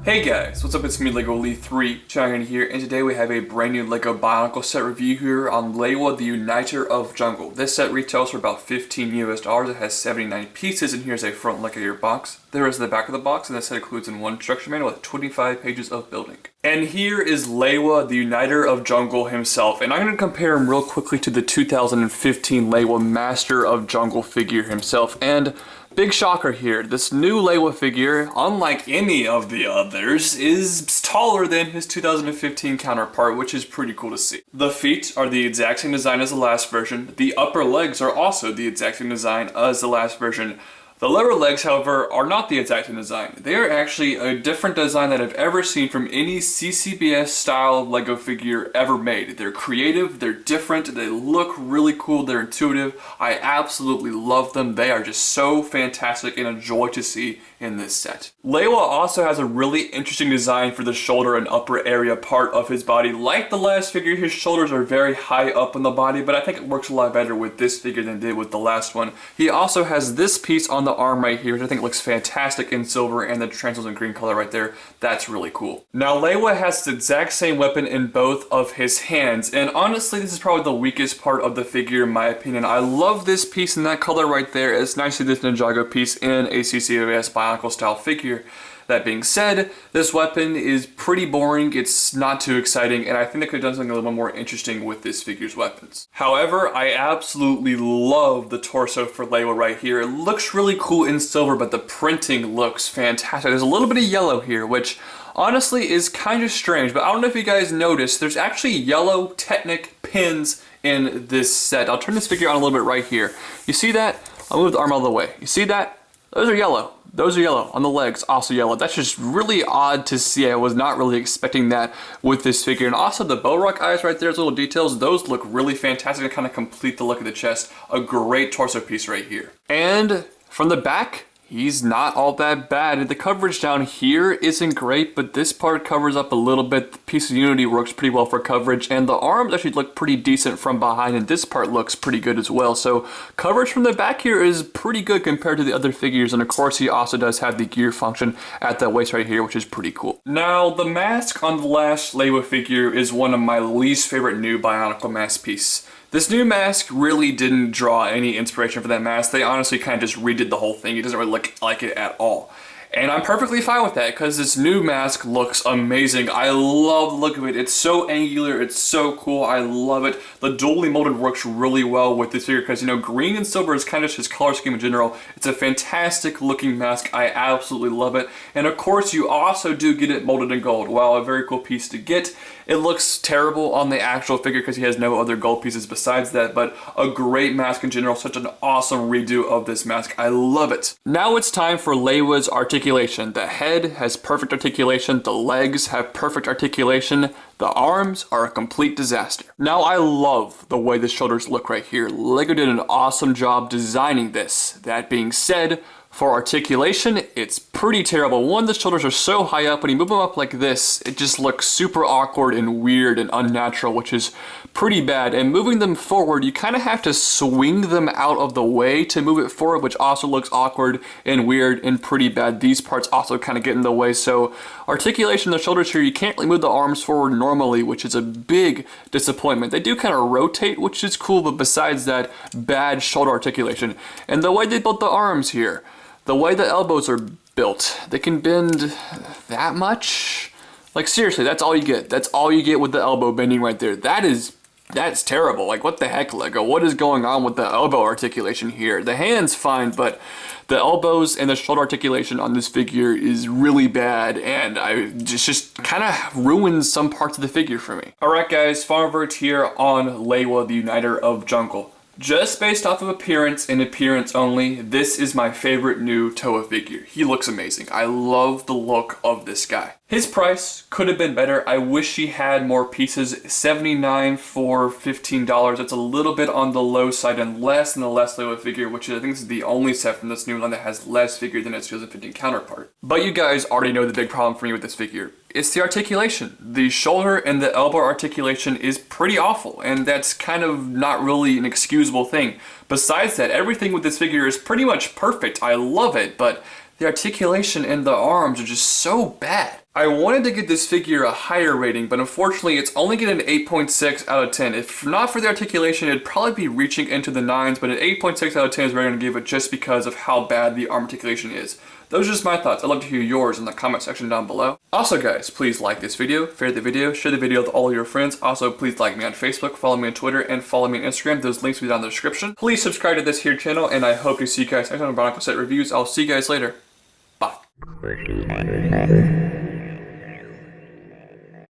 Hey guys, what's up? It's me, LEGO Elite 3, Chang'an here, and today we have a brand new LEGO Bionicle set review here on Lewa, the Uniter of Jungle. This set retails for about $15 US. It has 79 pieces, and here's a front look at your box. There is the back of the box, and this set includes in one instruction manual with 25 pages of building. And here is Lewa, the Uniter of Jungle himself, and I'm going to compare him real quickly to the 2015 Lewa Master of Jungle figure himself, and big shocker here, this new Lewa figure, unlike any of the others, is taller than his 2015 counterpart, which is pretty cool to see. The feet are the exact same design as the last version. The upper legs are also the exact same design as the last version. The lower legs, however, are not the exact same design. They are actually a different design that I've ever seen from any CCBS style LEGO figure ever made. They're creative, they're different, they look really cool, they're intuitive. I absolutely love them. They are just so fantastic and a joy to see in this set. Lewa also has a really interesting design for the shoulder and upper area part of his body. Like the last figure, his shoulders are very high up in the body, but I think it works a lot better with this figure than it did with the last one. He also has this piece on the arm right here, which I think looks fantastic in silver, and the translucent green color right there. That's really cool. Now, Lewa has the exact same weapon in both of his hands, and honestly, this is probably the weakest part of the figure in my opinion. I love this piece in that color right there. It's nice to see this Ninjago piece in a CCBS Bionicle style figure. That being said, this weapon is pretty boring, it's not too exciting, and I think they could have done something a little bit more interesting with this figure's weapons. However, I absolutely love the torso for Lewa right here. It looks really cool in silver, but the printing looks fantastic. There's a little bit of yellow here, which honestly is kind of strange, but I don't know if you guys noticed, there's actually yellow Technic pins in this set. I'll turn this figure on a little bit right here. You see that? I'll move the arm out of the way. You see that? Those are yellow. Those are yellow. On the legs, also yellow. That's just really odd to see. I was not really expecting that with this figure. And also the Bowrock eyes right there, those little details, those look really fantastic and kind of complete the look of the chest. A great torso piece right here. And from the back, he's not all that bad. The coverage down here isn't great, but this part covers up a little bit. The piece of Unity works pretty well for coverage, and the arms actually look pretty decent from behind, and this part looks pretty good as well. So coverage from the back here is pretty good compared to the other figures, and of course he also does have the gear function at the waist right here, which is pretty cool. Now, the mask on the last Lewa figure is one of my least favorite new Bionicle mask piece. This new mask really didn't draw any inspiration for that mask. They honestly kind of just redid the whole thing. It doesn't really look like it at all. And I'm perfectly fine with that because this new mask looks amazing. I love the look of it. It's so angular. It's so cool. I love it. The dually molded works really well with this figure because, you know, green and silver is kind of just his color scheme in general. It's a fantastic looking mask. I absolutely love it. And of course, you also do get it molded in gold. Wow, a very cool piece to get. It looks terrible on the actual figure because he has no other gold pieces besides that, but a great mask in general. Such an awesome redo of this mask. I love it. Now it's time for Lewa's articulation. The head has perfect articulation. The legs have perfect articulation. The arms are a complete disaster. Now I love the way the shoulders look right here. LEGO did an awesome job designing this. That being said, for articulation, it's pretty terrible. One, the shoulders are so high up, when you move them up like this, it just looks super awkward and weird and unnatural, which is pretty bad. And moving them forward, you kind of have to swing them out of the way to move it forward, which also looks awkward and weird and pretty bad. These parts also kind of get in the way. So articulation in the shoulders here, you can't really move the arms forward normally, which is a big disappointment. They do kind of rotate, which is cool, but besides that, bad shoulder articulation. And the way they built the arms here, the way the elbows are built, they can bend that much? Like seriously, that's all you get. That's all you get with the elbow bending right there. That's terrible. Like what the heck, LEGO? What is going on with the elbow articulation here? The hand's fine, but the elbows and the shoulder articulation on this figure is really bad, and it just kind of ruins some parts of the figure for me. Alright guys, final verdict here on Lewa, the Uniter of Jungle. Just based off of appearance and appearance only, this is my favorite new Toa figure. He looks amazing. I love the look of this guy. His price could have been better. I wish he had more pieces. $79 for $15. That's a little bit on the low side and less than the last Lewa figure, which I think is the only set from this new line that has less figure than its 2015 counterpart. But you guys already know the big problem for me with this figure. It's the articulation. The shoulder and the elbow articulation is pretty awful, and that's kind of not really an excusable thing. Besides that, everything with this figure is pretty much perfect. I love it, but the articulation in the arms are just so bad. I wanted to give this figure a higher rating, but unfortunately it's only getting an 8.6 out of 10. If not for the articulation, it'd probably be reaching into the 9s, but an 8.6 out of 10 is where I'm going to give it just because of how bad the arm articulation is. Those are just my thoughts. I'd love to hear yours in the comment section down below. Also guys, please like this video, favorite the video, share the video with all your friends. Also, please like me on Facebook, follow me on Twitter, and follow me on Instagram. Those links will be down in the description. Please subscribe to this here channel, and I hope to see you guys next time on Bionicle set reviews. I'll see you guys later. Bye.